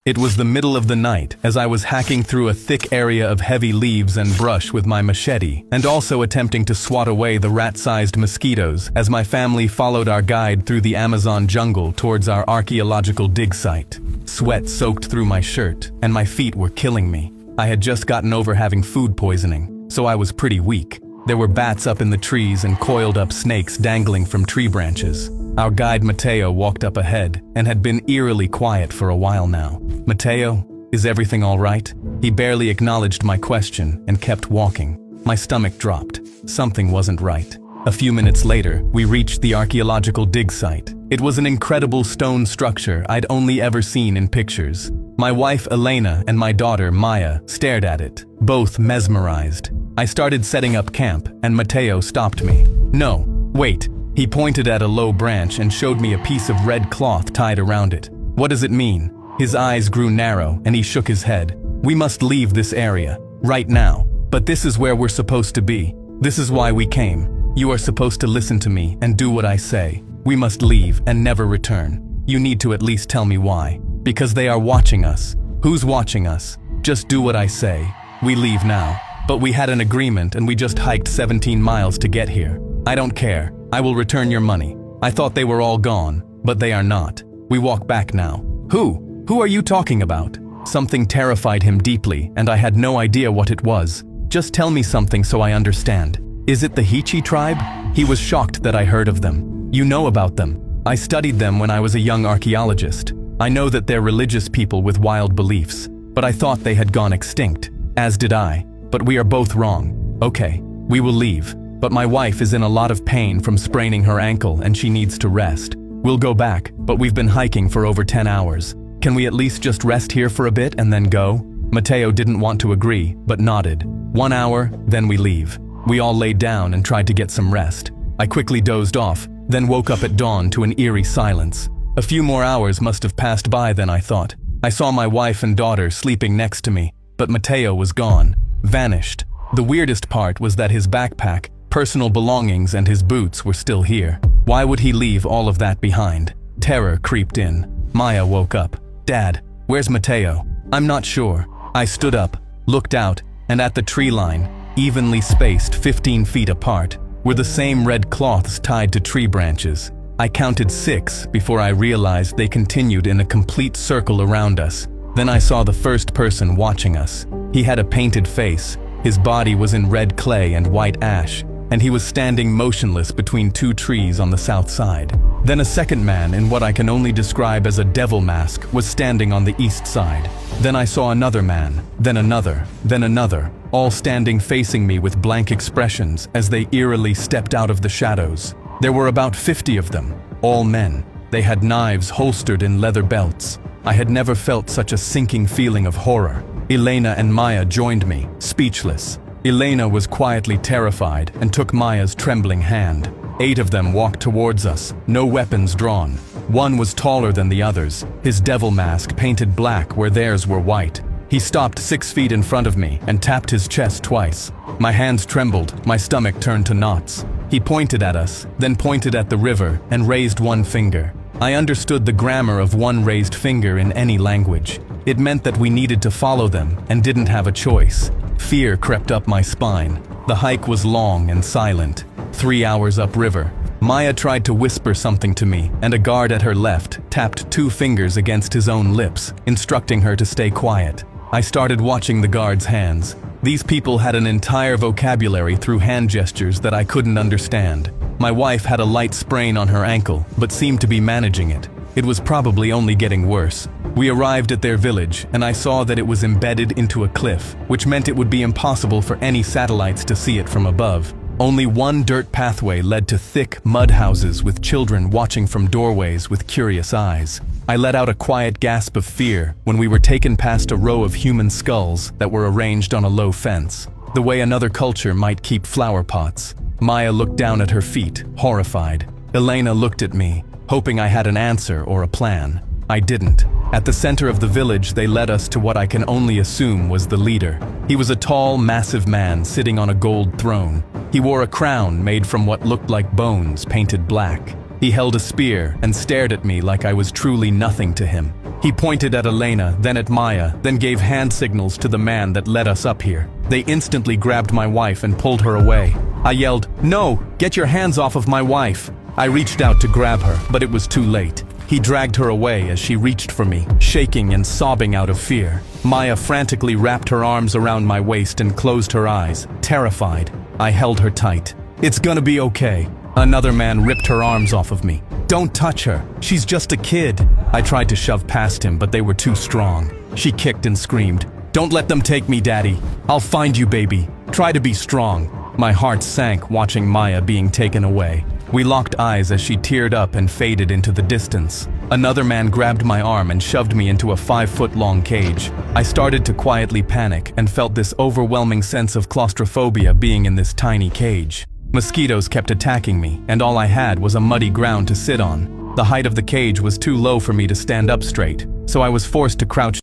It was the middle of the night as I was hacking through a thick area of heavy leaves and brush with my machete, and also attempting to swat away the rat-sized mosquitoes as my family followed our guide through the Amazon jungle towards our archaeological dig site. Sweat soaked through my shirt, and my feet were killing me. I had just gotten over having food poisoning, so I was pretty weak. There were bats up in the trees and coiled up snakes dangling from tree branches. Our guide Mateo walked up ahead and had been eerily quiet for a while now. "Mateo, is everything all right?" He barely acknowledged my question and kept walking. My stomach dropped. Something wasn't right. A few minutes later, we reached the archaeological dig site. It was an incredible stone structure I'd only ever seen in pictures. My wife Elena and my daughter Maya stared at it, both mesmerized. I started setting up camp, and Mateo stopped me. "No, wait." He pointed at a low branch and showed me a piece of red cloth tied around it. "What does it mean?" His eyes grew narrow, and he shook his head. "We must leave this area, right now. But this is where we're supposed to be. This is why we came. You are supposed to listen to me and do what I say. We must leave and never return. You need to at least tell me why. Because they are watching us." "Who's watching us? Just do what I say. We leave now." "But we had an agreement and we just hiked 17 miles to get here." "I don't care. I will return your money. I thought they were all gone, but they are not. We walk back now." Who are you talking about?" Something terrified him deeply, and I had no idea what it was. "Just tell me something so I understand. Is it the Hichi tribe?" He was shocked that I heard of them. "You know about them. I studied them when I was a young archaeologist. I know that they're religious people with wild beliefs, but I thought they had gone extinct. As did I. But we are both wrong. Okay, we will leave. But my wife is in a lot of pain from spraining her ankle and she needs to rest. We'll go back, but we've been hiking for over 10 hours. Can we at least just rest here for a bit and then go?" Mateo didn't want to agree, but nodded. 1 hour, then we leave. We all laid down and tried to get some rest. I quickly dozed off, then woke up at dawn to an eerie silence. A few more hours must have passed by then, I thought. I saw my wife and daughter sleeping next to me, but Mateo was gone, vanished. The weirdest part was that his backpack, personal belongings, and his boots were still here. Why would he leave all of that behind? Terror creeped in. Maya woke up. "Dad, where's Mateo?" "I'm not sure." I stood up, looked out, and at the tree line, evenly spaced 15 feet apart, were the same red cloths tied to tree branches. I counted 6 before I realized they continued in a complete circle around us. Then I saw the first person watching us. He had a painted face, his body was in red clay and white ash, and he was standing motionless between 2 trees on the south side. Then a second man in what I can only describe as a devil mask was standing on the east side. Then I saw another man, then another, all standing facing me with blank expressions as they eerily stepped out of the shadows. There were about 50 of them, all men. They had knives holstered in leather belts. I had never felt such a sinking feeling of horror. Elena and Maya joined me, speechless. Elena was quietly terrified and took Maya's trembling hand. 8 of them walked towards us, no weapons drawn. One was taller than the others, his devil mask painted black where theirs were white. He stopped 6 feet in front of me and tapped his chest twice. My hands trembled, my stomach turned to knots. He pointed at us, then pointed at the river and raised one finger. I understood the grammar of one raised finger in any language. It meant that we needed to follow them and didn't have a choice. Fear crept up my spine. The hike was long and silent. 3 hours upriver. Maya tried to whisper something to me, and a guard at her left tapped 2 fingers against his own lips, instructing her to stay quiet. I started watching the guard's hands. These people had an entire vocabulary through hand gestures that I couldn't understand. My wife had a light sprain on her ankle, but seemed to be managing it. It was probably only getting worse. We arrived at their village, and I saw that it was embedded into a cliff, which meant it would be impossible for any satellites to see it from above. Only one dirt pathway led to thick mud houses with children watching from doorways with curious eyes. I let out a quiet gasp of fear when we were taken past a row of human skulls that were arranged on a low fence, the way another culture might keep flower pots. Maya looked down at her feet, horrified. Elena looked at me, hoping I had an answer or a plan. I didn't. At the center of the village, they led us to what I can only assume was the leader. He was a tall, massive man sitting on a gold throne. He wore a crown made from what looked like bones painted black. He held a spear and stared at me like I was truly nothing to him. He pointed at Elena, then at Maya, then gave hand signals to the man that led us up here. They instantly grabbed my wife and pulled her away. I yelled, "No, get your hands off of my wife." I reached out to grab her, but it was too late. He dragged her away as she reached for me, shaking and sobbing out of fear. Maya frantically wrapped her arms around my waist and closed her eyes, terrified. I held her tight. "It's gonna be okay." Another man ripped her arms off of me. "Don't touch her. She's just a kid." I tried to shove past him, but they were too strong. She kicked and screamed, "Don't let them take me, Daddy. I'll find you, baby. Try to be strong." My heart sank watching Maya being taken away. We locked eyes as she teared up and faded into the distance. Another man grabbed my arm and shoved me into a 5-foot-long cage. I started to quietly panic and felt this overwhelming sense of claustrophobia being in this tiny cage. Mosquitoes kept attacking me, and all I had was a muddy ground to sit on. The height of the cage was too low for me to stand up straight, so I was forced to crouch